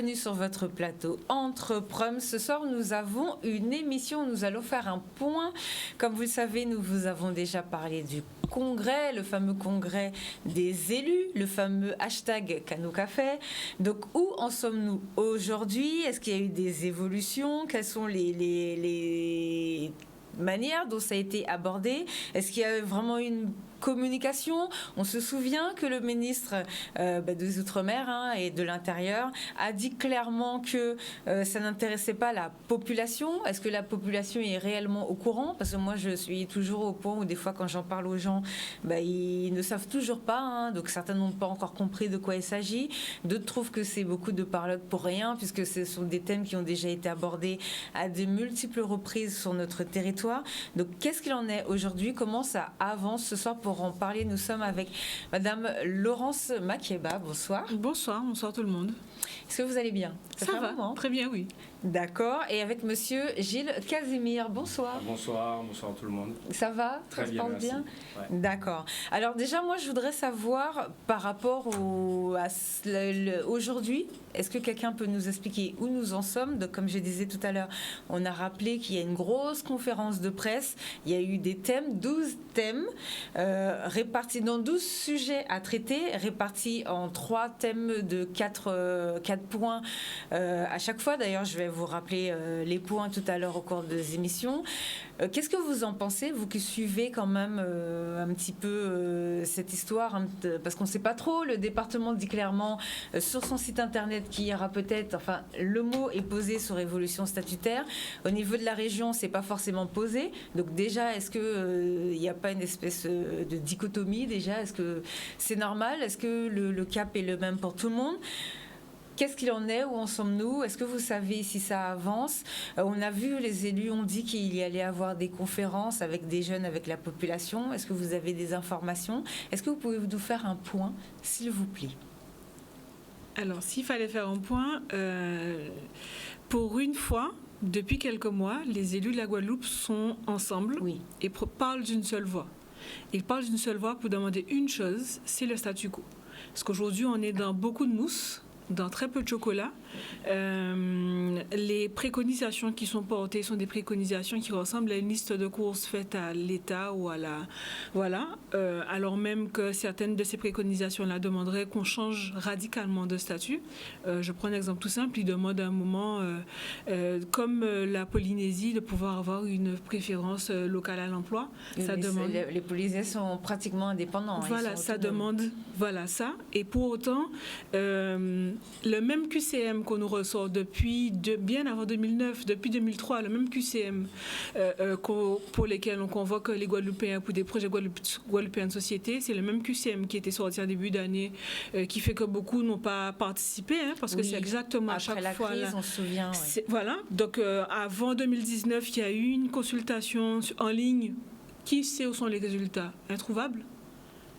bienvenue sur votre plateau Entre Prom. Ce soir, nous avons une émission, nous allons faire un point. Comme vous le savez, nous vous avons déjà parlé du congrès, le fameux congrès des élus, le fameux hashtag Cano-Café. Donc, où en sommes-nous aujourd'hui? Est-ce qu'il y a eu des évolutions? Quelles sont les manières dont ça a été abordé? Est-ce qu'il y a vraiment une communication? On se souvient que le ministre des Outre-mer et de l'Intérieur a dit clairement que ça n'intéressait pas la population. Est-ce que la population est réellement au courant? Parce que moi, je suis toujours au point où des fois, quand j'en parle aux gens, ils ne savent toujours pas. Donc, certains n'ont pas encore compris de quoi il s'agit. D'autres trouvent que c'est beaucoup de parlotte pour rien, puisque ce sont des thèmes qui ont déjà été abordés à de multiples reprises sur notre territoire. Donc, qu'est-ce qu'il en est aujourd'hui? Comment ça avance ce soir? Pour en parler, nous sommes avec Madame Laurence Makeba. Bonsoir. Bonsoir tout le monde. Est-ce que vous allez bien? Ça va, très bien, oui. D'accord. Et avec Monsieur Gilles Casimir. Bonsoir. Bonsoir tout le monde. Ça va? Très bien, parle merci. Bien ouais. D'accord. Alors déjà, moi, je voudrais savoir par rapport aujourd'hui, est-ce que quelqu'un peut nous expliquer où nous en sommes? Donc, comme je disais tout à l'heure, on a rappelé qu'il y a une grosse conférence de presse. Il y a eu des thèmes, 12 thèmes, répartis dans 12 sujets à traiter, répartis en 3 thèmes de 4 points à chaque fois. D'ailleurs, je vais vous rappeler les points tout à l'heure au cours des émissions. Qu'est-ce que vous en pensez, vous qui suivez quand même un petit peu cette histoire, parce qu'on ne sait pas trop. Le département dit clairement sur son site internet qu'il y aura peut-être, enfin, le mot est posé sur évolution statutaire. Au niveau de la région, c'est pas forcément posé. Donc déjà, est-ce que il n'y a pas une espèce de dichotomie déjà? Est-ce que c'est normal? Est-ce que le cap est le même pour tout le monde? Qu'est-ce qu'il en est? Où en sommes-nous? Est-ce que vous savez si ça avance? On a vu, les élus ont dit qu'il y allait avoir des conférences avec des jeunes, avec la population. Est-ce que vous avez des informations? Est-ce que vous pouvez nous faire un point, s'il vous plaît? Alors, s'il fallait faire un point, pour une fois, depuis quelques mois, les élus de la Guadeloupe sont ensemble et parlent d'une seule voix. Ils parlent d'une seule voix pour demander une chose, c'est le statu quo. Parce qu'aujourd'hui, on est dans beaucoup de mousse, dans très peu de chocolat. Les préconisations qui sont portées sont des préconisations qui ressemblent à une liste de courses faite à l'État ou à la... Voilà. Alors même que certaines de ces préconisations-là demanderaient qu'on change radicalement de statut. Je prends un exemple tout simple. Ils demandent à un moment, comme la Polynésie, de pouvoir avoir une préférence locale à l'emploi. Les Polynésiens sont pratiquement indépendants. Voilà, ça demande... Voilà, ça. Et pour autant... le même QCM qu'on nous ressort bien avant 2009, depuis 2003, le même QCM pour lesquels on convoque les Guadeloupéens pour des projets Guadeloupéens de société, c'est le même QCM qui était sorti en début d'année, qui fait que beaucoup n'ont pas participé, parce que c'est exactement à chaque fois... Après la crise, on se souvient. Voilà, donc avant 2019, il y a eu une consultation en ligne. Qui sait où sont les résultats? Introuvables.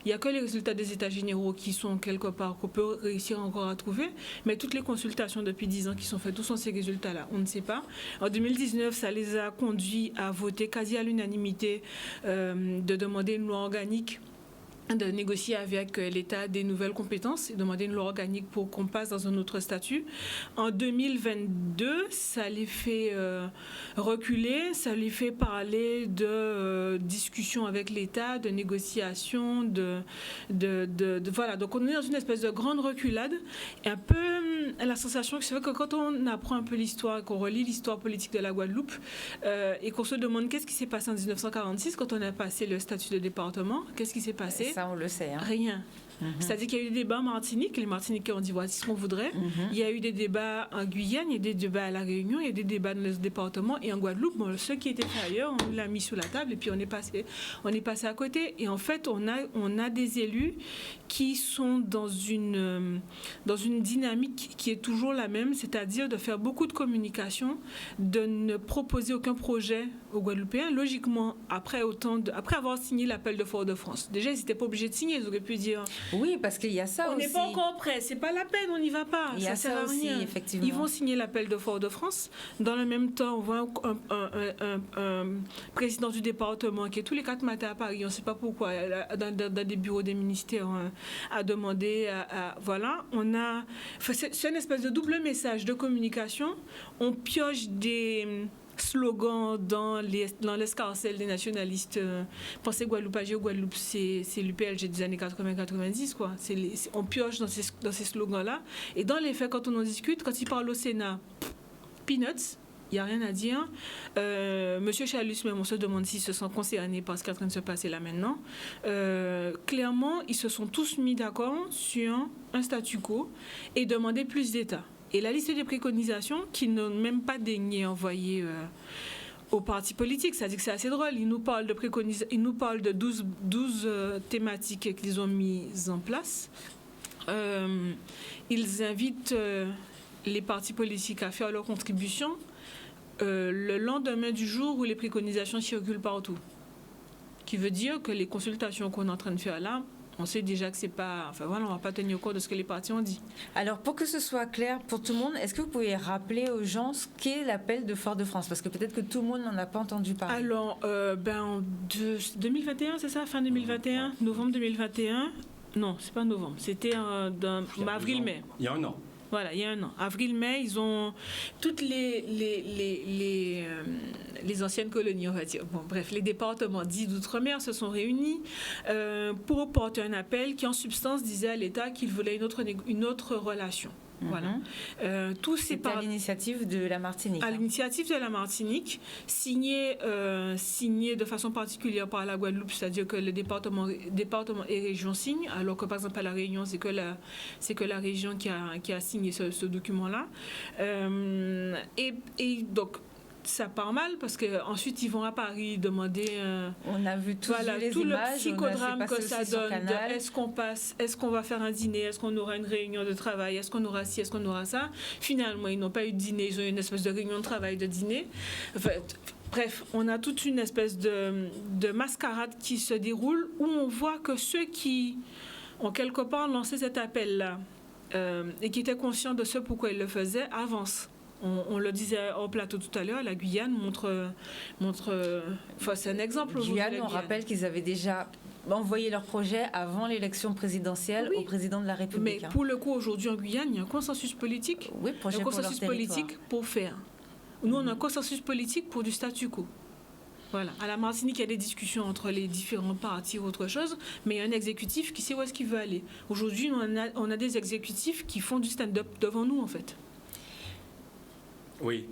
Il n'y a que les résultats des états généraux qui sont quelque part, qu'on peut réussir encore à trouver. Mais toutes les consultations depuis 10 ans qui sont faites, où sont ces résultats-là? On ne sait pas. En 2019, ça les a conduits à voter quasi à l'unanimité de demander une loi organique, de négocier avec l'État des nouvelles compétences et demander une loi organique pour qu'on passe dans un autre statut. En 2022, ça les fait reculer, ça les fait parler de discussions avec l'État, de négociations, voilà. Donc on est dans une espèce de grande reculade et un peu la sensation que c'est vrai que quand on apprend un peu l'histoire, qu'on relit l'histoire politique de la Guadeloupe et qu'on se demande qu'est-ce qui s'est passé en 1946 quand on a passé le statut de département, qu'est-ce qui s'est passé? Ça, on le sait. Rien. C'est-à-dire qu'il y a eu des débats en Martinique, les Martiniquais ont dit voici ce qu'on voudrait. Il y a eu des débats en Guyane, il y a des débats à La Réunion, il y a des débats dans les départements. Et en Guadeloupe, ceux qui étaient faits ailleurs, on l'a mis sous la table et puis on est passé à côté. Et en fait, on a des élus qui sont dans une dynamique qui est toujours la même, c'est-à-dire de faire beaucoup de communication, de ne proposer aucun projet aux Guadeloupéens. Logiquement, après avoir signé l'appel de Fort-de-France, déjà, ils n'étaient pas obligés de signer, ils auraient pu dire Oui, parce qu'il y a ça on aussi. On n'est pas encore prêt, c'est pas la peine, on n'y va pas. Il y a ça sert à aussi, rien. effectivement. Ils vont signer l'appel de Fort-de-France. Dans le même temps, on voit un président du département qui est tous les 4 matins à Paris, on ne sait pas pourquoi, dans des bureaux des ministères, à demander, voilà. C'est une espèce de double message de communication. On pioche des slogans dans l'escarcelle des nationalistes. Pensez Guadeloupe, Guadeloupe, c'est l'UPLG des années 80-90, quoi. On pioche dans ces slogans-là. Et dans les faits, quand on en discute, quand ils parlent au Sénat, peanuts, il n'y a rien à dire. Monsieur Chalus, même, on se demande s'ils se sont concernés par ce qui est en train de se passer là maintenant. Clairement, ils se sont tous mis d'accord sur un statu quo et demander plus d'État. Et la liste des préconisations qu'ils n'ont même pas daigné envoyer aux partis politiques, c'est-à-dire que c'est assez drôle. Ils nous parlent de 12 thématiques qu'ils ont mises en place. Ils invitent les partis politiques à faire leur contribution le lendemain du jour où les préconisations circulent partout. Qui veut dire que les consultations qu'on est en train de faire là, on sait déjà que c'est pas... Enfin voilà, on ne va pas tenir compte de ce que les partis ont dit. Alors, pour que ce soit clair pour tout le monde, est-ce que vous pouvez rappeler aux gens ce qu'est l'appel de Fort-de-France? Parce que peut-être que tout le monde n'en a pas entendu parler. Alors, 2021, c'est ça? Fin 2021? Novembre 2021? Non, c'est pas novembre. C'était avril-mai. Il y a un an. Voilà, il y a un an. Avril-mai, ils ont toutes les anciennes colonies, on va dire. Bon, bref, les départements dits d'outre-mer se sont réunis pour porter un appel qui, en substance, disait à l'État qu'il voulait une autre relation. Voilà. C'est à l'initiative de la Martinique. À l'initiative de la Martinique, signé de façon particulière par la Guadeloupe, c'est-à-dire que le département et région signent, alors que par exemple à la Réunion, c'est que la région qui a signé ce document-là. Et donc ça part mal parce qu'ensuite ils vont à Paris demander on a vu tout le psychodrame que ça donne. Est-ce qu'on va faire un dîner, est-ce qu'on aura une réunion de travail, est-ce qu'on aura ci, est-ce qu'on aura ça. Finalement ils n'ont pas eu de dîner, ils ont eu une espèce de réunion de travail de dîner. Enfin, bref, on a toute une espèce de mascarade qui se déroule où on voit que ceux qui ont quelque part lancé cet appel-là et qui étaient conscients de ce pourquoi ils le faisaient avancent. On le disait au plateau tout à l'heure, la Guyane montre c'est un exemple. Guyane, on rappelle qu'ils avaient déjà envoyé leur projet avant l'élection présidentielle au président de la République. Mais pour le coup, aujourd'hui en Guyane, il y a un consensus politique, pour faire. Nous, on a un consensus politique pour du statu quo. Voilà. À la Martinique, il y a des discussions entre les différents partis ou autre chose, mais il y a un exécutif qui sait où est-ce qu'il veut aller. Aujourd'hui, on a des exécutifs qui font du stand-up devant nous, en fait. Oui.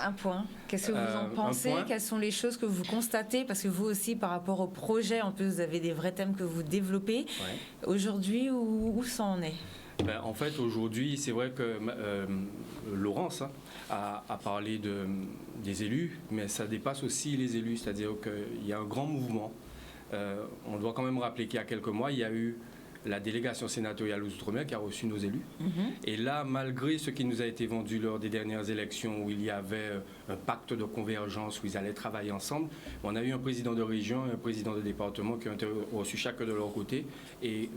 Un point. Qu'est-ce que vous en pensez? Quelles sont les choses que vous constatez? Parce que vous aussi, par rapport au projet, en plus, vous avez des vrais thèmes que vous développez. Ouais. Aujourd'hui, où ça en est? En fait, aujourd'hui, c'est vrai que Laurence a parlé des élus, mais ça dépasse aussi les élus. C'est-à-dire qu'il y a un grand mouvement. On doit quand même rappeler qu'il y a quelques mois, il y a eu la délégation sénatoriale aux Outre-mer qui a reçu nos élus. Et là, malgré ce qui nous a été vendu lors des dernières élections, où il y avait un pacte de convergence, où ils allaient travailler ensemble, on a eu un président de région et un président de département qui ont été reçus chacun de leur côté. Et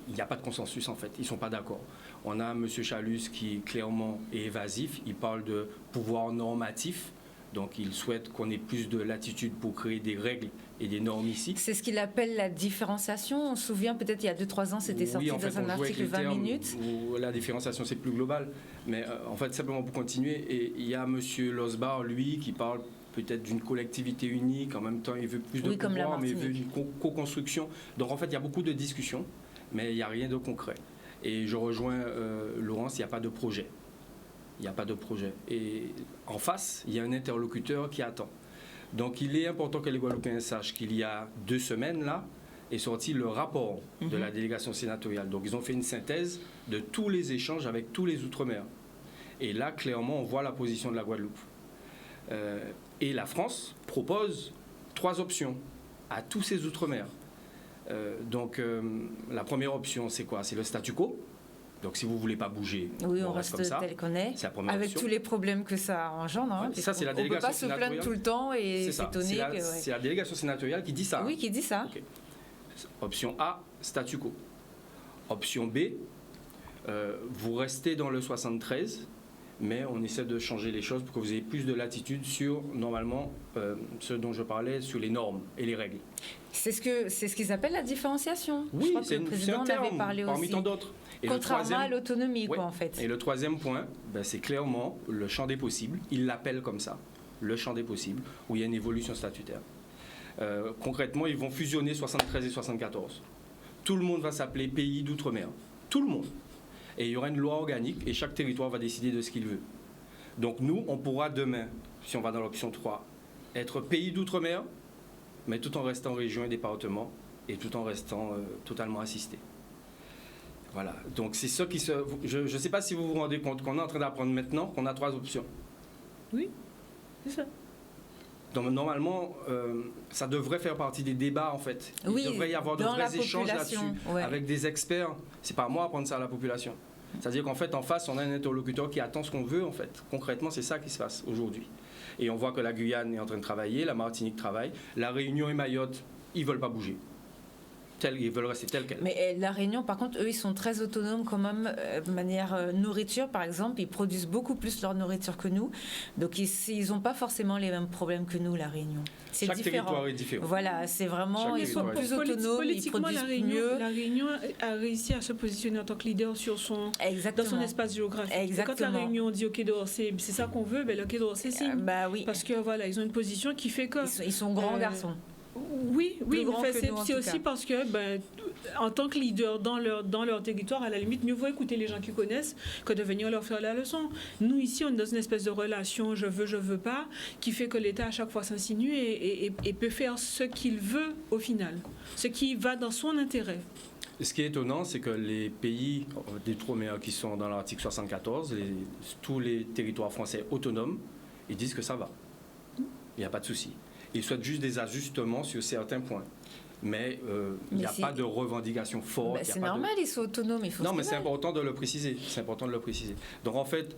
il n'y a pas de consensus, en fait. Ils ne sont pas d'accord. On a M. Chalus qui, clairement, est évasif. Il parle de pouvoir normatif. Donc, il souhaite qu'on ait plus de latitude pour créer des règles et des normes ici. C'est ce qu'il appelle la différenciation. On se souvient, peut-être il y a 2-3 ans, c'était sorti dans un article 20 minutes. Où la différenciation, c'est plus global. Mais en fait, simplement pour continuer, et il y a M. Losbar, lui, qui parle peut-être d'une collectivité unique. En même temps, il veut plus de pouvoir, mais il veut une co-construction. Donc, en fait, il y a beaucoup de discussions, mais il n'y a rien de concret. Et je rejoins Laurence, il n'y a pas de projet. Il n'y a pas de projet. Et en face, il y a un interlocuteur qui attend. Donc, il est important que les Guadeloupéens sachent qu'il y a 2 semaines, là, est sorti le rapport de la délégation sénatoriale. Donc, ils ont fait une synthèse de tous les échanges avec tous les Outre-mer. Et là, clairement, on voit la position de la Guadeloupe. Et la France propose 3 options à tous ces Outre-mer. Donc, la première option, c'est quoi? C'est le statu quo. Donc, si vous ne voulez pas bouger, on reste comme ça. Tel qu'on est, avec option. Tous les problèmes que ça engendre. Hein, ça, c'est la délégation sénatoriale. On ne peut pas se plaindre tout le temps et s'étonner. C'est la délégation sénatoriale qui dit ça. Oui, qui dit ça. Okay. Option A, statu quo. Option B, vous restez dans le 73, mais on essaie de changer les choses pour que vous ayez plus de latitude sur, normalement, ce dont je parlais, sur les normes et les règles. C'est ce qu'ils appellent la différenciation. Oui, je crois que le président en avait parlé parmi aussi. tant d'autres. Et contrairement à l'autonomie, ouais, quoi, en fait. Et le troisième point, c'est clairement le champ des possibles. Il l'appelle comme ça, le champ des possibles, où il y a une évolution statutaire. Concrètement, ils vont fusionner 73 et 74. Tout le monde va s'appeler pays d'outre-mer. Tout le monde. Et il y aura une loi organique et chaque territoire va décider de ce qu'il veut. Donc nous, on pourra demain, si on va dans l'option 3, être pays d'outre-mer, mais tout en restant région et département et tout en restant totalement assisté. Voilà. Donc c'est ça qui se... Je ne sais pas si vous vous rendez compte qu'on est en train d'apprendre maintenant qu'on a 3 options. Oui, c'est ça. Donc normalement, ça devrait faire partie des débats en fait. Oui, il devrait y avoir de vrais échanges là-dessus, ouais, avec des experts. C'est pas à moi d'apprendre ça à la population. C'est-à-dire qu'en fait, en face, on a un interlocuteur qui attend ce qu'on veut en fait. Concrètement, c'est ça qui se passe aujourd'hui. Et on voit que la Guyane est en train de travailler, la Martinique travaille, la Réunion et Mayotte, ils veulent pas bouger. Ils veulent rester tels quels. Mais la Réunion, par contre, eux, ils sont très autonomes quand même, de manière nourriture, par exemple. Ils produisent beaucoup plus leur nourriture que nous. Donc, ils n'ont pas forcément les mêmes problèmes que nous, la Réunion. C'est Chaque différent. territoire est différent. Voilà, c'est vraiment... Ils sont plus autonomes, ils produisent mieux. La Réunion a réussi à se positionner en tant que leader dans son espace géographique. Exactement. Et quand la Réunion dit « OK, c'est ça qu'on veut », le Quai d'Orsay signe. Oui. Parce que voilà, ils ont une position qui fait que... Ils sont grands garçons. Oui, mais c'est aussi parce que, en tant que leader dans leur territoire, à la limite, mieux vaut écouter les gens qui connaissent que de venir leur faire la leçon. Nous, ici, on est dans une espèce de relation je veux pas, qui fait que l'État, à chaque fois, s'insinue et peut faire ce qu'il veut au final, ce qui va dans son intérêt. Ce qui est étonnant, c'est que les pays d'outre-mer qui sont dans l'article 74, tous les territoires français autonomes, ils disent que ça va. Il n'y a pas de souci. Ils souhaitent juste des ajustements sur certains points. Mais il n'y a pas de revendication forte. C'est normal, ils sont autonomes. Non, mais c'est important de le préciser. C'est important de le préciser. Donc en fait,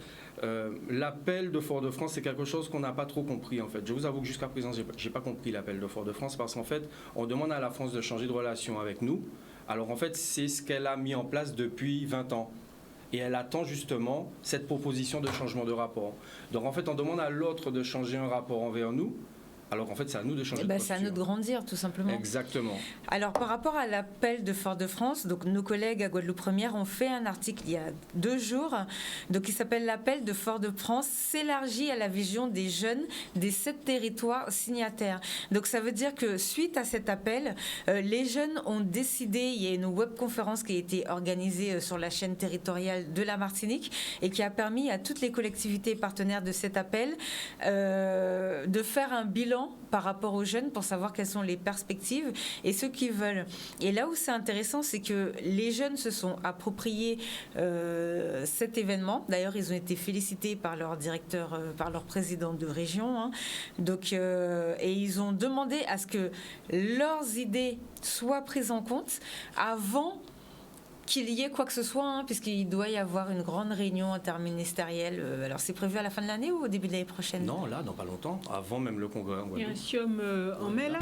l'appel de Fort-de-France, c'est quelque chose qu'on n'a pas trop compris. En fait, je vous avoue que jusqu'à présent, je n'ai pas compris l'appel de Fort-de-France parce qu'en fait, on demande à la France de changer de relation avec nous. Alors en fait, c'est ce qu'elle a mis en place depuis 20 ans. Et elle attend justement cette proposition de changement de rapport. Donc en fait, on demande à l'autre de changer un rapport envers nous. Alors en fait, c'est à nous de changer de posture. C'est à nous de grandir, tout simplement. Exactement. Alors, par rapport à l'appel de Fort-de-France, donc nos collègues à Guadeloupe Première ont fait un article il y a 2 jours, donc qui s'appelle l'appel de Fort-de-France s'élargit à la vision des jeunes des 7 territoires signataires. Donc ça veut dire que suite à cet appel, les jeunes ont décidé, il y a une webconférence qui a été organisée sur la chaîne territoriale de la Martinique et qui a permis à toutes les collectivités partenaires de cet appel de faire un bilan par rapport aux jeunes pour savoir quelles sont les perspectives et ce qu'ils veulent. Et là où c'est intéressant, c'est que les jeunes se sont appropriés cet événement. D'ailleurs, ils ont été félicités par leur directeur, par leur président de région. Hein. Donc, et ils ont demandé à ce que leurs idées soient prises en compte avant qu'il y ait quoi que ce soit, hein, puisqu'il doit y avoir une grande réunion interministérielle. Alors, c'est prévu à la fin de l'année ou au début de l'année prochaine? Non, là, dans pas longtemps, avant même le congrès. Il y a un SIOM en mai, là.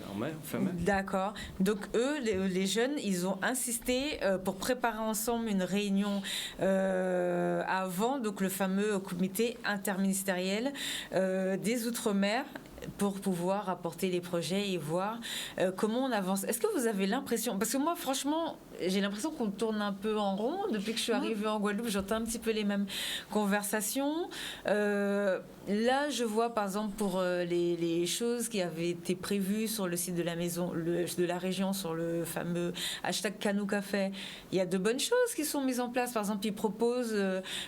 En mai, fin mai. D'accord. Donc, eux, les jeunes, ils ont insisté pour préparer ensemble une réunion avant, donc le fameux comité interministériel des Outre-mer, pour pouvoir apporter les projets et voir comment on avance. Est-ce que vous avez l'impression, parce que moi franchement j'ai l'impression qu'on tourne un peu en rond depuis que je suis arrivée en Guadeloupe, j'entends un petit peu les mêmes conversations. Là je vois par exemple pour les choses qui avaient été prévues sur le site de la maison de la région, sur le fameux hashtag Canou Café, il y a de bonnes choses qui sont mises en place. Par exemple, ils proposent,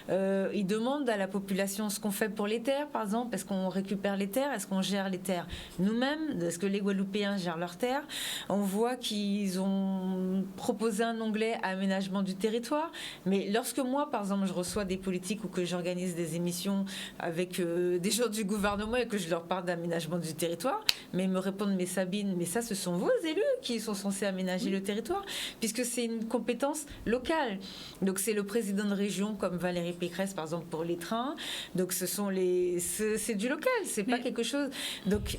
ils demandent à la population ce qu'on fait pour les terres, par exemple, est-ce qu'on récupère les terres, est-ce qu'on gère les terres nous-mêmes, est-ce que les Guadeloupéens gèrent leurs terres. On voit qu'ils ont proposé un onglet aménagement du territoire, mais lorsque moi par exemple je reçois des politiques ou que j'organise des émissions avec des gens du gouvernement et que je leur parle d'aménagement du territoire, mais ils me répondent mais Sabine, mais ça ce sont vos élus qui sont censés aménager le territoire, puisque c'est une compétence locale. Donc c'est le président de région comme Valérie Pécresse par exemple pour les trains, donc ce sont c'est du local, c'est pas quelque chose. Donc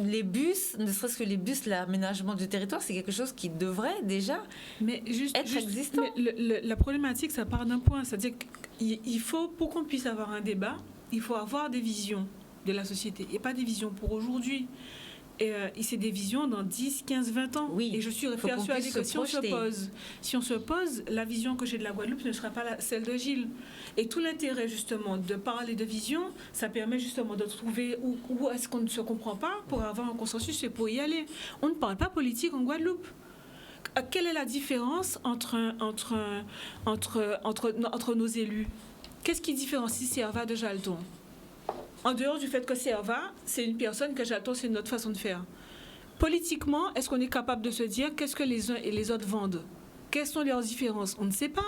les bus, ne serait-ce que les bus, l'aménagement du territoire, c'est quelque chose qui devrait déjà être existant. Mais la problématique, ça part d'un point, c'est-à-dire qu'il faut, pour qu'on puisse avoir un débat, il faut avoir des visions de la société et pas des visions pour aujourd'hui. Et c'est des visions dans 10, 15, 20 ans. Oui, et je suis persuadée que si on se pose, la vision que j'ai de la Guadeloupe ne sera pas celle de Gilles. Et tout l'intérêt, justement, de parler de vision, ça permet justement de trouver où est-ce qu'on ne se comprend pas pour avoir un consensus et pour y aller. On ne parle pas politique en Guadeloupe. Quelle est la différence entre nos élus? Qu'est-ce qui différencie Serva de Jalton? En dehors du fait que Serva, c'est une personne, que Jalton, c'est une autre façon de faire. Politiquement, est-ce qu'on est capable de se dire qu'est-ce que les uns et les autres vendent? Quelles sont leurs différences? On ne sait pas.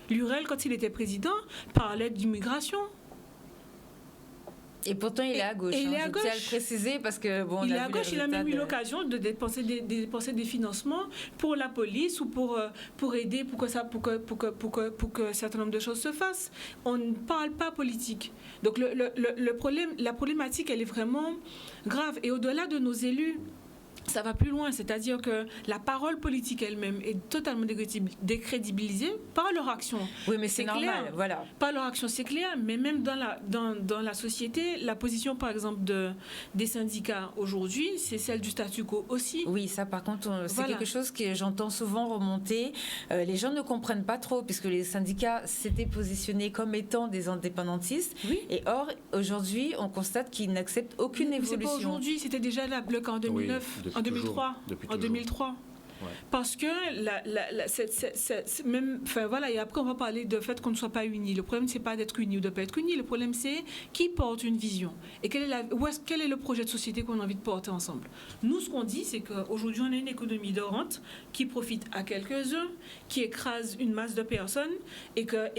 Lurel, quand il était président, parlait d'immigration. Et pourtant, il est à gauche. Il est à gauche. Je tiens à le préciser parce que bon, il est à gauche. Il a même eu l'occasion de dépenser des financements pour la police ou pour aider pour que un certain nombre de choses se fassent. On ne parle pas politique. Donc le problème, la problématique, elle est vraiment grave. Et au-delà de nos élus, ça va plus loin, c'est-à-dire que la parole politique elle-même est totalement décrédibilisée par leur action. Oui, mais c'est normal, clair. Voilà. Par leur action, c'est clair, mais même dans la société, la position, par exemple, des syndicats aujourd'hui, c'est celle du statu quo aussi. Oui, ça, par contre, c'est quelque chose que j'entends souvent remonter. Les gens ne comprennent pas trop, puisque les syndicats s'étaient positionnés comme étant des indépendantistes. Oui. Et or, aujourd'hui, on constate qu'ils n'acceptent aucune évolution. C'est pas aujourd'hui, c'était déjà le cas en 2009. Oui, en 2003. En 2003. Ouais. Parce que même, enfin voilà, et après on va parler de fait qu'on ne soit pas unis. Le problème c'est pas d'être unis ou de ne pas être unis. Le problème c'est qui porte une vision et quel est le projet de société qu'on a envie de porter ensemble. Nous, ce qu'on dit, c'est qu'aujourd'hui on a une économie de rente qui profite à quelques-uns, qui écrase une masse de personnes et que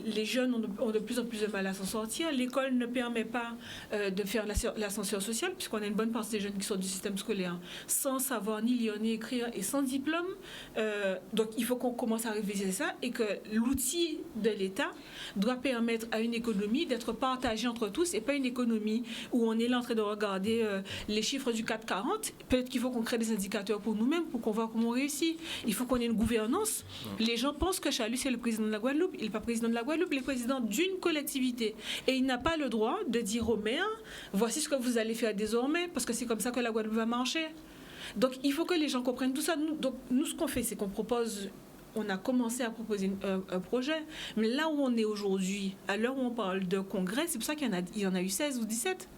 les jeunes ont de plus en plus de mal à s'en sortir. L'école ne permet pas de faire l'ascenseur social puisqu'on a une bonne partie des jeunes qui sortent du système scolaire sans savoir ni lire ni écrire et sans diplôme. Donc il faut qu'on commence à réviser ça et que l'outil de l'État doit permettre à une économie d'être partagée entre tous et pas une économie où on est là en train de regarder les chiffres du 440. Peut-être qu'il faut qu'on crée des indicateurs pour nous-mêmes pour qu'on voit comment on réussit. Il faut qu'on ait une gouvernance. Les gens pensent que Chalut c'est le président de la Guadeloupe. Il n'est pas président de la Guadeloupe, il est président d'une collectivité et il n'a pas le droit de dire aux maires voici ce que vous allez faire désormais parce que c'est comme ça que la Guadeloupe va marcher. Donc, il faut que les gens comprennent tout ça. Nous, ce qu'on fait, c'est qu'on propose, on a commencé à proposer un projet, mais là où on est aujourd'hui, à l'heure où on parle de congrès, c'est pour ça qu'il y en a eu 16 ou 17.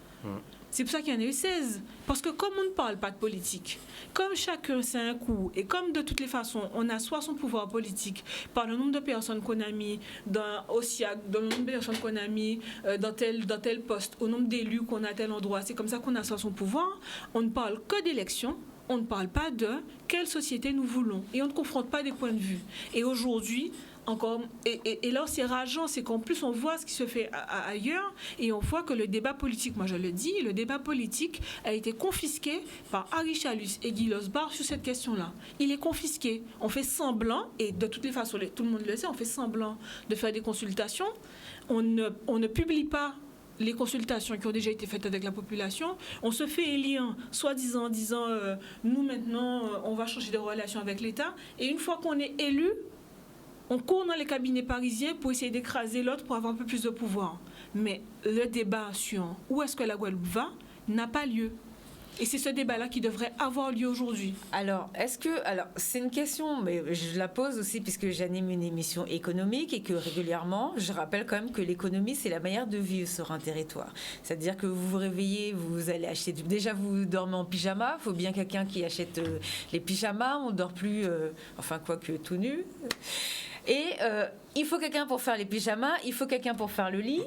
C'est pour ça qu'il y en a eu 16. Parce que comme on ne parle pas de politique, comme chacun c'est un coup, et comme de toutes les façons, on assoit son pouvoir politique par le nombre de personnes qu'on a mis dans OSIAC, dans le nombre de personnes qu'on a mis dans tel poste, au nombre d'élus qu'on a à tel endroit, c'est comme ça qu'on assoit son pouvoir. On ne parle que d'élections. On ne parle pas de quelle société nous voulons et on ne confronte pas des points de vue. Et aujourd'hui, encore, et là c'est rageant, c'est qu'en plus on voit ce qui se fait ailleurs et on voit que le débat politique, moi je le dis, le débat politique a été confisqué par Harry Chalus et Guy Losbar sur cette question-là. Il est confisqué. On fait semblant, et de toutes les façons, tout le monde le sait, on fait semblant de faire des consultations. On ne publie pas les consultations qui ont déjà été faites avec la population, on se fait élire, soi-disant, en disant nous maintenant, on va changer de relation avec l'État, et une fois qu'on est élu, on court dans les cabinets parisiens pour essayer d'écraser l'autre pour avoir un peu plus de pouvoir. Mais le débat sur où est-ce que la Guadeloupe va n'a pas lieu. Et c'est ce débat-là qui devrait avoir lieu aujourd'hui. Alors, c'est une question, mais je la pose aussi puisque j'anime une émission économique et que régulièrement, je rappelle quand même que l'économie, c'est la manière de vivre sur un territoire. C'est-à-dire que vous vous réveillez, vous allez acheter déjà vous dormez en pyjama, il faut bien quelqu'un qui achète les pyjamas, on ne dort plus, quoique tout nu. Et il faut quelqu'un pour faire les pyjamas, il faut quelqu'un pour faire le lit.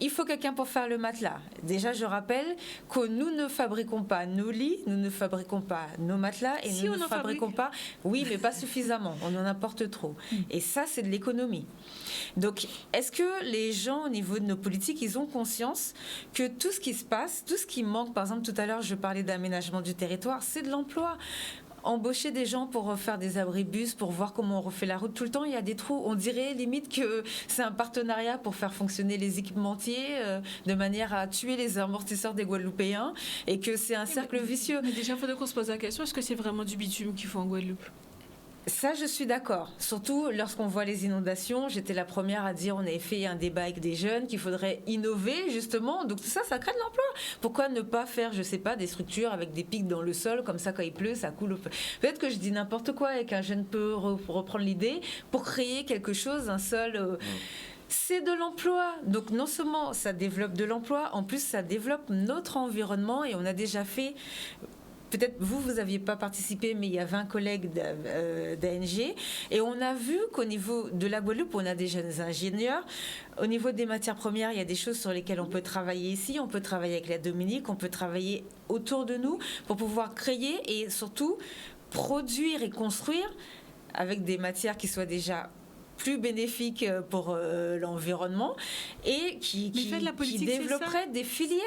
Il faut quelqu'un pour faire le matelas. Déjà, je rappelle que nous ne fabriquons pas nos lits, nous ne fabriquons pas nos matelas et nous ne fabriquons pas... Oui, mais pas suffisamment. On en apporte trop. Et ça, c'est de l'économie. Donc, est-ce que les gens, au niveau de nos politiques, ils ont conscience que tout ce qui se passe, tout ce qui manque, par exemple, tout à l'heure, je parlais d'aménagement du territoire, c'est de l'emploi. embaucher des gens pour faire des abribus, pour voir comment on refait la route. Tout le temps, il y a des trous. On dirait limite que c'est un partenariat pour faire fonctionner les équipementiers de manière à tuer les amortisseurs des Guadeloupéens et que c'est un cercle vicieux. Mais déjà, il faudrait qu'on se pose la question, est-ce que c'est vraiment du bitume qu'il faut en Guadeloupe ? Ça, je suis d'accord. Surtout lorsqu'on voit les inondations, j'étais la première à dire, on avait fait un débat avec des jeunes qu'il faudrait innover justement. Donc tout ça, ça crée de l'emploi. Pourquoi ne pas faire, je sais pas, des structures avec des pics dans le sol, comme ça quand il pleut, ça coule. Peut-être que je dis n'importe quoi et qu'un jeune peut reprendre l'idée pour créer quelque chose, un sol. C'est de l'emploi. Donc non seulement ça développe de l'emploi, en plus ça développe notre environnement et on a déjà fait... Peut-être vous n'aviez pas participé, mais il y a 20 collègues d'ANG. Et on a vu qu'au niveau de la Guadeloupe, on a des jeunes ingénieurs. Au niveau des matières premières, il y a des choses sur lesquelles on peut travailler ici. On peut travailler avec la Dominique, on peut travailler autour de nous pour pouvoir créer et surtout produire et construire avec des matières qui soient déjà plus bénéfique pour l'environnement et qui développerait des filières.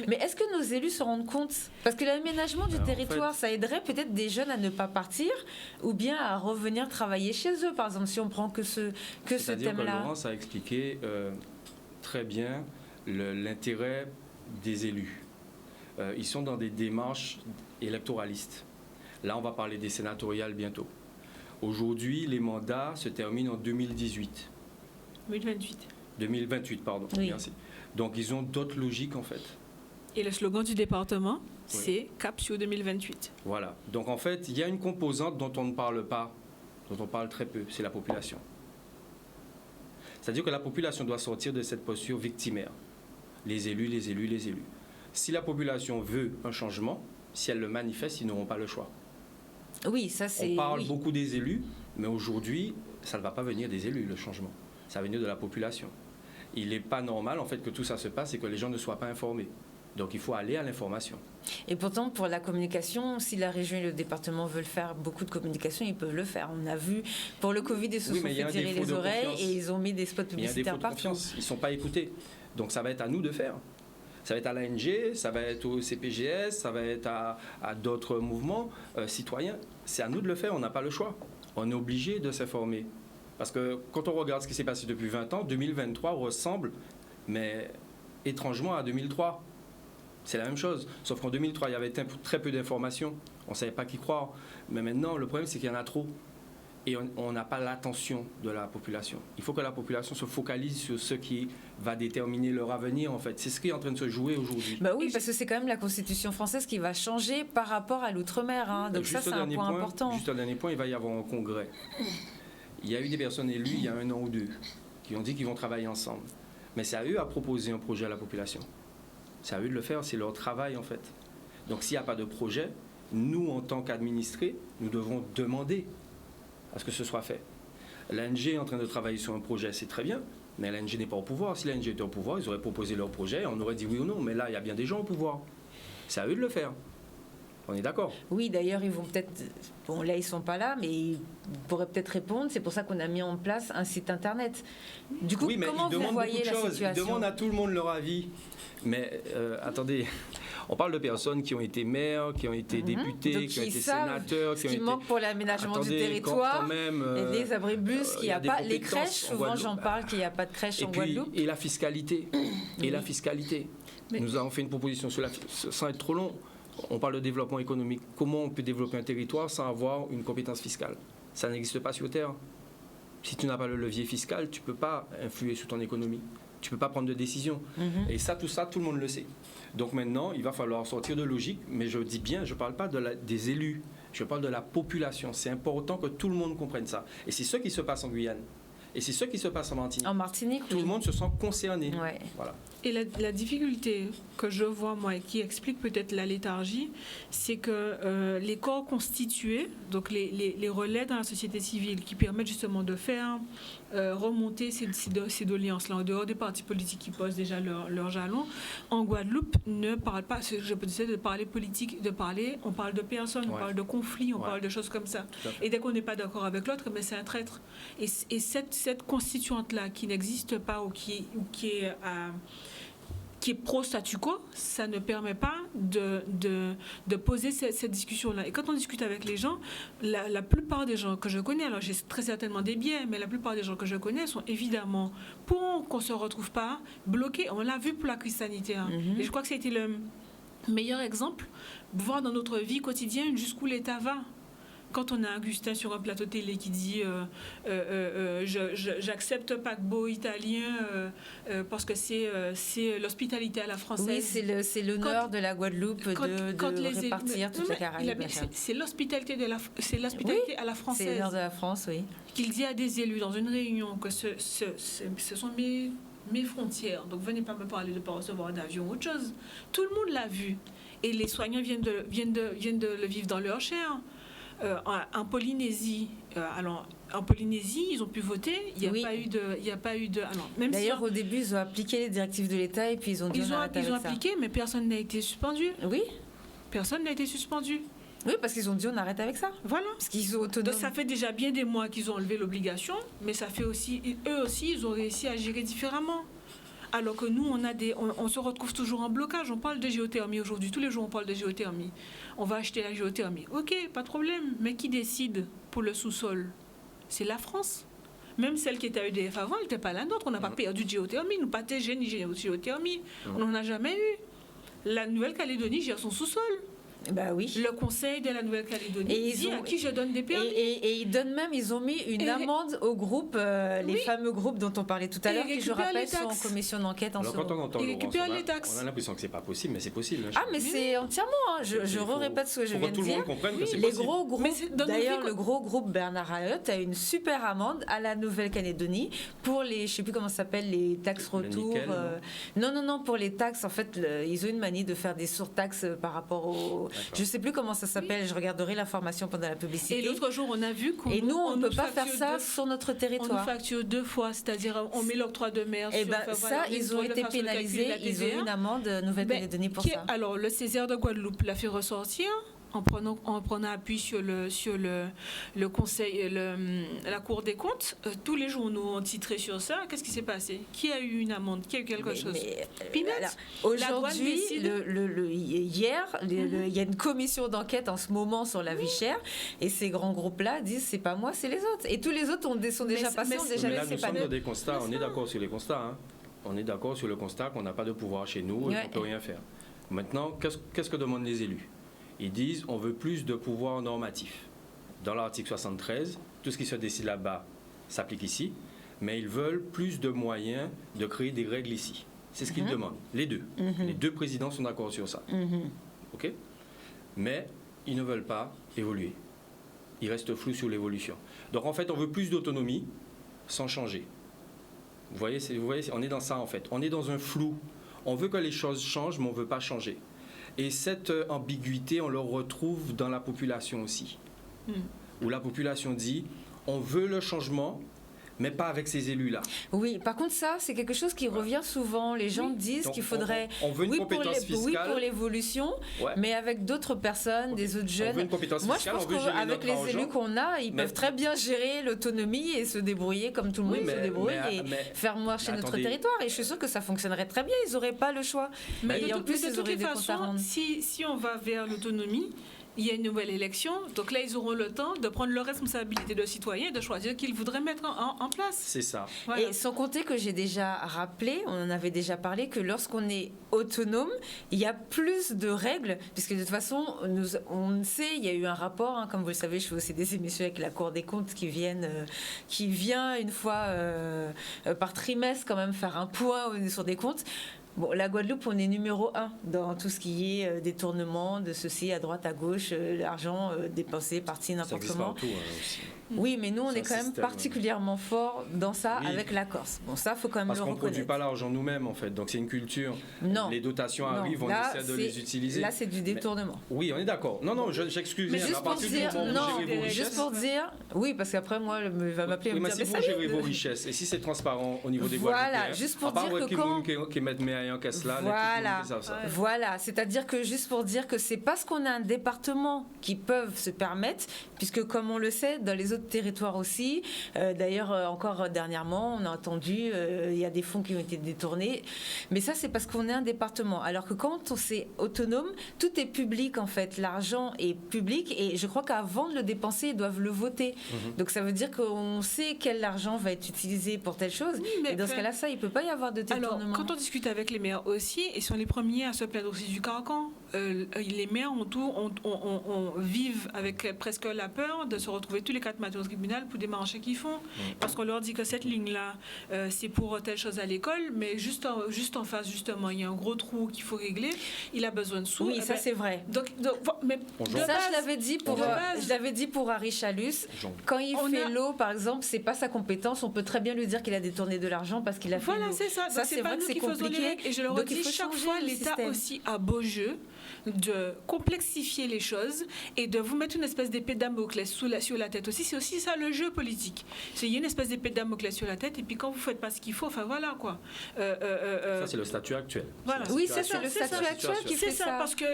Mais est-ce que nos élus se rendent compte ? Parce que l'aménagement du territoire, ça aiderait peut-être des jeunes à ne pas partir ou bien à revenir travailler chez eux, par exemple, si on prend que ce thème-là. C'est-à-dire que Laurence a expliqué très bien l'intérêt des élus. Ils sont dans des démarches électoralistes. Là, on va parler des sénatoriales bientôt. Aujourd'hui, les mandats se terminent en 2018. 2028, pardon. Oui. Merci. Donc, ils ont d'autres logiques, en fait. Et le slogan du département, c'est Cap sur 2028. Voilà. Donc, en fait, il y a une composante dont on ne parle pas, dont on parle très peu, c'est la population. C'est-à-dire que la population doit sortir de cette posture victimaire. Les élus, les élus, les élus. Si la population veut un changement, si elle le manifeste, ils n'auront pas le choix. Oui, ça c'est... On parle beaucoup des élus, mais aujourd'hui, ça ne va pas venir des élus, le changement. Ça va venir de la population. Il n'est pas normal, en fait, que tout ça se passe et que les gens ne soient pas informés. Donc, il faut aller à l'information. Et pourtant, pour la communication, si la région et le département veulent faire beaucoup de communication, ils peuvent le faire. On a vu, pour le Covid, ils se sont fait tirer les oreilles et ils ont mis des spots publicitaires partout. Ils ne sont pas écoutés. Donc, ça va être à nous de faire. Ça va être à l'ANG, ça va être au CPGS, ça va être à d'autres mouvements citoyens. C'est à nous de le faire, on n'a pas le choix. On est obligé de s'informer. Parce que quand on regarde ce qui s'est passé depuis 20 ans, 2023 ressemble, mais étrangement, à 2003. C'est la même chose. Sauf qu'en 2003, il y avait très peu d'informations. On ne savait pas qui croire. Mais maintenant, le problème, c'est qu'il y en a trop. Et on n'a pas l'attention de la population. Il faut que la population se focalise sur ce qui va déterminer leur avenir, en fait. C'est ce qui est en train de se jouer aujourd'hui. Bah oui, parce que c'est quand même la Constitution française qui va changer par rapport à l'outre-mer. Hein. Donc ça, c'est un point important. Juste un dernier point, il va y avoir un congrès. Il y a eu des personnes élues il y a 1 an ou 2 qui ont dit qu'ils vont travailler ensemble. Mais c'est à eux à proposer un projet à la population. C'est à eux de le faire, c'est leur travail, en fait. Donc s'il n'y a pas de projet, nous, en tant qu'administrés, nous devons demander à ce que ce soit fait. L'ANG est en train de travailler sur un projet, c'est très bien, mais l'ANG n'est pas au pouvoir. Si l'ANG était au pouvoir, ils auraient proposé leur projet, on aurait dit oui ou non, mais là, il y a bien des gens au pouvoir. C'est à eux de le faire. On est d'accord? Oui, d'ailleurs, ils vont peut-être... Bon, là, ils ne sont pas là, mais ils pourraient peut-être répondre. C'est pour ça qu'on a mis en place un site Internet. Du coup, oui, mais comment vous voyez la situation? Ils demandent à tout le monde leur avis. Mais attendez, on parle de personnes qui ont été maires, qui ont été députés, donc, qui ont été sénateurs. Ce qui manque pour l'aménagement du territoire, quand même, et des abribus, qu'il n'y a pas... Les crèches, souvent j'en parle qu'il n'y a pas de crèche en Guadeloupe. Et la fiscalité. Et la fiscalité. Nous avons fait une proposition sur sans être trop long. On parle de développement économique. Comment on peut développer un territoire sans avoir une compétence fiscale? Ça n'existe pas sur Terre. Si tu n'as pas le levier fiscal, tu ne peux pas influer sur ton économie. Tu ne peux pas prendre de décision. Et ça, tout le monde le sait. Donc maintenant, il va falloir sortir de logique. Mais je dis bien, je ne parle pas des élus. Je parle de la population. C'est important que tout le monde comprenne ça. Et c'est ce qui se passe en Guyane. Et c'est ce qui se passe en Martinique. En Martinique, tout le monde se sent concerné. Ouais. Voilà. Et la difficulté que je vois, moi, et qui explique peut-être la léthargie, c'est que les corps constitués, donc les relais dans la société civile qui permettent justement de faire remonter ces doléances-là en dehors des partis politiques qui posent déjà leurs jalons, en Guadeloupe ne parlent pas, je peux dire de parler politique, on parle de personnes, on parle de conflits, on parle de choses comme ça. Et dès qu'on n'est pas d'accord avec l'autre, mais c'est un traître. Et cette constituante-là qui n'existe pas ou qui qui est pro-statu quo, ça ne permet pas de poser cette discussion-là. Et quand on discute avec les gens, la plupart des gens que je connais, alors j'ai très certainement des biais, mais la plupart des gens que je connais sont évidemment pour qu'on ne se retrouve pas bloqués. On l'a vu pour la crise sanitaire. Et je crois que ça a été le meilleur exemple, voir dans notre vie quotidienne jusqu'où l'État va. Quand on a Augustin sur un plateau télé qui dit j'accepte paquebot italien parce que c'est l'hospitalité à la française. Oui, c'est l'honneur de la Guadeloupe de répartir toute la Caraïbe. C'est l'hospitalité à la française. C'est l'honneur de la France, oui. Qu'il dit à des élus dans une réunion que ce sont mes frontières, donc venez pas me parler de ne pas recevoir d'avion ou autre chose. Tout le monde l'a vu. Et les soignants viennent de le vivre dans leur chair. En Polynésie, ils ont pu voter. Il n'y a pas eu de. D'ailleurs, au début, ils ont appliqué les directives de l'État et puis ils ont dit ils ont appliqué, mais personne n'a été suspendu. Oui. Personne n'a été suspendu. Oui, parce qu'ils ont dit on arrête avec ça. Voilà. Parce qu'ils sont autonomes. Donc ça fait déjà bien des mois qu'ils ont enlevé l'obligation, mais ça fait aussi, eux aussi, ils ont réussi à gérer différemment. Alors que nous, on se retrouve toujours en blocage. On parle de géothermie aujourd'hui. Tous les jours, on parle de géothermie. On va acheter la géothermie. Ok, pas de problème. Mais qui décide pour le sous-sol? C'est la France. Même celle qui était à EDF avant, elle n'était pas la nôtre. On n'a pas perdu de géothermie. Nous, pas TG ni géothermie. On n'en a jamais eu. La Nouvelle-Calédonie gère son sous-sol. Bah oui. Le Conseil de la Nouvelle-Calédonie dit à qui je donne des permis. Et ils ont mis une amende au groupe, les fameux groupes dont on parlait tout à l'heure, qui je rappelle sont en commission d'enquête en ce moment. Quand on entend Laurence, on a l'impression que c'est pas possible, mais c'est possible. Mais c'est entièrement. Je répète ce que je viens de dire. Les gros groupes. D'ailleurs, le gros groupe Bernard Ayotte a une super amende à la Nouvelle-Calédonie pour les, je sais plus comment ça s'appelle, les taxes retour. Non, pour les taxes. En fait, ils ont une manie de faire des surtaxes par rapport au. Je ne sais plus comment ça s'appelle, je regarderai l'information pendant la publicité. Et l'autre jour, on a vu qu'on Et nous, on ne peut pas faire ça sur notre territoire. On nous facture 2 fois, c'est-à-dire on met l'octroi de mer. Et ça, ils ont été pénalisés, ils ont eu une amende Nouvelle-Calédonie pour ça. Alors, le Césaire de Guadeloupe l'a fait ressortir en prenant appui sur le conseil, la Cour des comptes. Tous les journaux ont titré sur ça. Qu'est-ce qui s'est passé? Qui a eu une amende? Qui a eu quelque chose? Aujourd'hui, hier, il y a une commission d'enquête en ce moment sur la vie chère, et ces grands groupes-là disent c'est pas moi, c'est les autres. Et tous les autres sont déjà passés, ont déjà laissé nous sommes dans des constats. On est d'accord sur les constats. Hein. On est d'accord sur le constat qu'on n'a pas de pouvoir chez nous et qu'on ne peut rien faire. Maintenant, qu'est-ce que demandent les élus? Ils disent on veut plus de pouvoir normatif. Dans l'article 73, tout ce qui se décide là-bas s'applique ici, mais ils veulent plus de moyens de créer des règles ici. C'est ce qu'ils demandent, les deux. Les deux présidents sont d'accord sur ça. OK? Mais ils ne veulent pas évoluer. Ils restent flous sur l'évolution. Donc en fait, on veut plus d'autonomie sans changer. Vous voyez, on est dans ça en fait. On est dans un flou. On veut que les choses changent, mais on ne veut pas changer. Et cette ambiguïté, on le retrouve dans la population aussi. Où la population dit, on veut le changement, mais pas avec ces élus-là. Oui, par contre, ça, c'est quelque chose qui revient souvent. Les gens disent qu'il faudrait... On veut une compétence fiscale. Oui, pour l'évolution, mais avec d'autres personnes, des autres jeunes. On veut une compétence fiscale, moi, je pense qu'avec les élus qu'on a, ils peuvent très bien gérer l'autonomie et se débrouiller comme tout le monde se débrouille et faire marcher notre territoire. Et je suis sûre que ça fonctionnerait très bien. Ils n'auraient pas le choix. Mais en plus, ils auraient des comptes à rendre. Si on va vers l'autonomie, il y a une nouvelle élection, donc là, ils auront le temps de prendre leur responsabilité de citoyen et de choisir qu'ils voudraient mettre en place. C'est ça. Voilà. Et sans compter que j'ai déjà rappelé, on en avait déjà parlé, que lorsqu'on est autonome, il y a plus de règles, puisque de toute façon, on sait, il y a eu un rapport, comme vous le savez, je fais aussi des émissions avec la Cour des comptes qui vient une fois par trimestre quand même faire un point sur des comptes. Bon, la Guadeloupe, on est numéro 1 dans tout ce qui est détournement de ceci à droite, à gauche, l'argent dépensé, parti n'importe comment. Partout, aussi. Oui, mais nous, on est quand même particulièrement fort dans ça avec la Corse. Bon, ça, il faut quand même le reconnaître. Parce qu'on ne produit pas l'argent nous-mêmes, en fait. Donc, c'est une culture. Non. Les dotations arrivent, on essaie de les utiliser. Là, c'est du détournement. Oui, on est d'accord. Non, j'excuse. Mais juste pour dire, oui, parce qu'après, moi, il va m'appeler. Oui, mais si vous gérez vos richesses, et si c'est transparent au niveau des Guadeloupéens. Voilà, juste pour dire que quand... Voilà, c'est-à-dire que juste pour dire que c'est parce qu'on a un département qui peuvent se permettre, puisque comme on le sait, dans les autres territoires aussi. D'ailleurs, encore dernièrement, on a entendu, il y a des fonds qui ont été détournés. Mais ça, c'est parce qu'on est un département. Alors que quand on est autonome, tout est public en fait. L'argent est public et je crois qu'avant de le dépenser, ils doivent le voter. Donc ça veut dire qu'on sait quel argent va être utilisé pour telle chose. Oui, et dans ce cas-là, ça, il ne peut pas y avoir de détournement. Alors, quand on discute avec les maires aussi, ils sont les premiers à se plaindre aussi du carcan. Les maires vivent avec presque la peur de se retrouver tous les 4 matins au tribunal pour des marchés qu'ils font. Parce qu'on leur dit que cette ligne-là, c'est pour telle chose à l'école, mais juste en face, justement, il y a un gros trou qu'il faut régler. Il a besoin de sous. Oui, ça c'est vrai. Mais ça, je l'avais dit pour Harry Chalus. Quand il fait l'eau, par exemple, c'est pas sa compétence. On peut très bien lui dire qu'il a détourné de l'argent parce qu'il a fait l'eau. Voilà, c'est ça. Ça, c'est vrai que c'est compliqué. Et je le redis, chaque fois, l'État aussi a beau jeu de complexifier les choses et de vous mettre une espèce d'épée de Damoclès sur la tête aussi. C'est aussi ça le jeu politique. Il y a une espèce d'épée de Damoclès sur la tête et puis quand vous ne faites pas ce qu'il faut, enfin voilà quoi. Ça c'est le statut actuel. Voilà. Oui, c'est ça, le statut actuel qui fait ça. Parce que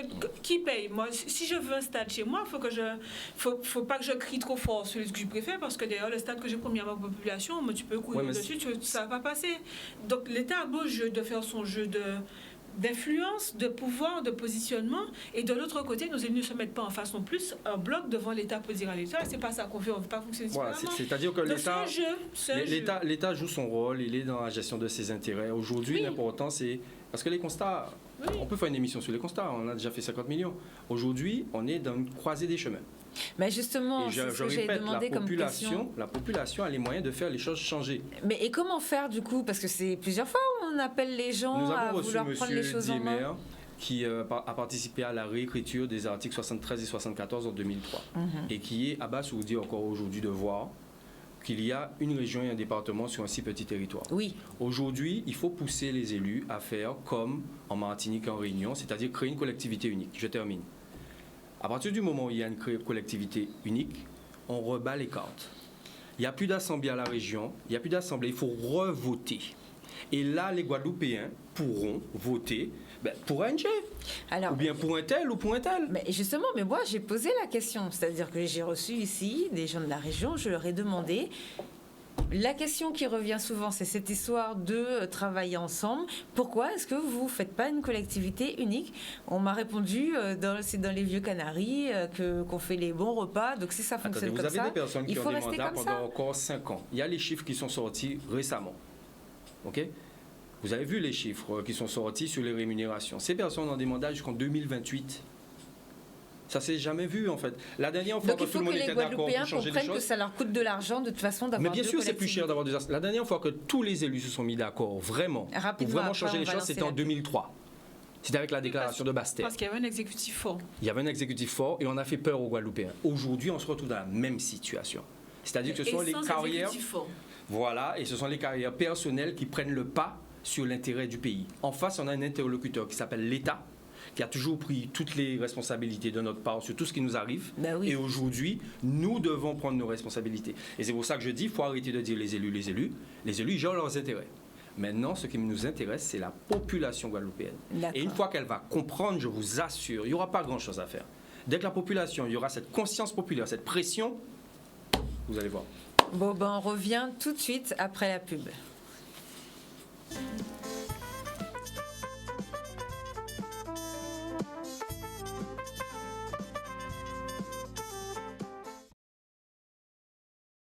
qui paye? Moi, si je veux un stade chez moi, faut pas que je crie trop fort sur ce que je préfère parce que d'ailleurs le stade que j'ai promis à ma population, tu peux courir dessus, ça va pas passer. Donc l'État a beau jeu de faire son jeu d'influence, de pouvoir, de positionnement, et de l'autre côté, nos élus ne se mettent pas en face non plus un bloc devant l'État pour dire à l'État, c'est pas ça qu'on fait, on ne veut pas fonctionner voilà, c'est-à-dire que l'État joue son rôle, il est dans la gestion de ses intérêts. Aujourd'hui, l'important c'est, parce que les constats, on peut faire une émission sur les constats, on a déjà fait 50 millions. Aujourd'hui, on est dans une croisée des chemins. Mais justement, c'est ce que j'ai demandé comme question. La population a les moyens de faire les choses changer. Mais et comment faire du coup? Parce que c'est plusieurs fois où on appelle les gens à vouloir prendre les choses en main. Qui a participé à la réécriture des articles 73 et 74 en 2003 et qui est à bas vous dire encore aujourd'hui de voir qu'il y a une région et un département sur un si petit territoire. Oui. Aujourd'hui, il faut pousser les élus à faire comme en Martinique et en Réunion, c'est-à-dire créer une collectivité unique. Je termine. À partir du moment où il y a une collectivité unique, on rebat les cartes. Il n'y a plus d'assemblée à la région, il n'y a plus d'assemblée, il faut revoter. Et là, les Guadeloupéens pourront voter pour un ou bien pour un tel ou pour un tel. Mais justement, moi j'ai posé la question, c'est-à-dire que j'ai reçu ici des gens de la région, je leur ai demandé. La question qui revient souvent, c'est cette histoire de travailler ensemble. Pourquoi est-ce que vous ne faites pas une collectivité unique? On m'a répondu, c'est dans les vieux Canaries qu'on fait les bons repas. Donc si ça fonctionne comme ça, vous avez des personnes qui ont des mandats pendant encore 5 ans. Il y a les chiffres qui sont sortis récemment. OK? Vous avez vu les chiffres qui sont sortis sur les rémunérations. Ces personnes ont des mandats jusqu'en 2028. Ça s'est jamais vu en fait. La dernière fois que tout le monde était d'accord pour changer les choses, que ça leur coûte de l'argent de toute façon d'avoir. Mais bien sûr, c'est plus cher d'avoir des. La dernière fois que tous les élus se sont mis d'accord vraiment pour vraiment changer les choses, c'était en 2003. C'était avec la déclaration de Basse-Terre. Parce qu'il y avait un exécutif fort. Il y avait un exécutif fort et on a fait peur aux Guadeloupéens. Aujourd'hui, on se retrouve dans la même situation. C'est-à-dire que ce sont les carrières. Voilà, et ce sont les carrières personnelles qui prennent le pas sur l'intérêt du pays. En face, on a un interlocuteur qui s'appelle l'État, qui a toujours pris toutes les responsabilités de notre part sur tout ce qui nous arrive. Et aujourd'hui, nous devons prendre nos responsabilités. Et c'est pour ça que je dis, il faut arrêter de dire les élus. Les élus gèrent leurs intérêts. Maintenant, ce qui nous intéresse, c'est la population guadeloupéenne. Et une fois qu'elle va comprendre, je vous assure, il n'y aura pas grand-chose à faire. Dès que la population, il y aura cette conscience populaire, cette pression, vous allez voir. Bon, on revient tout de suite après la pub.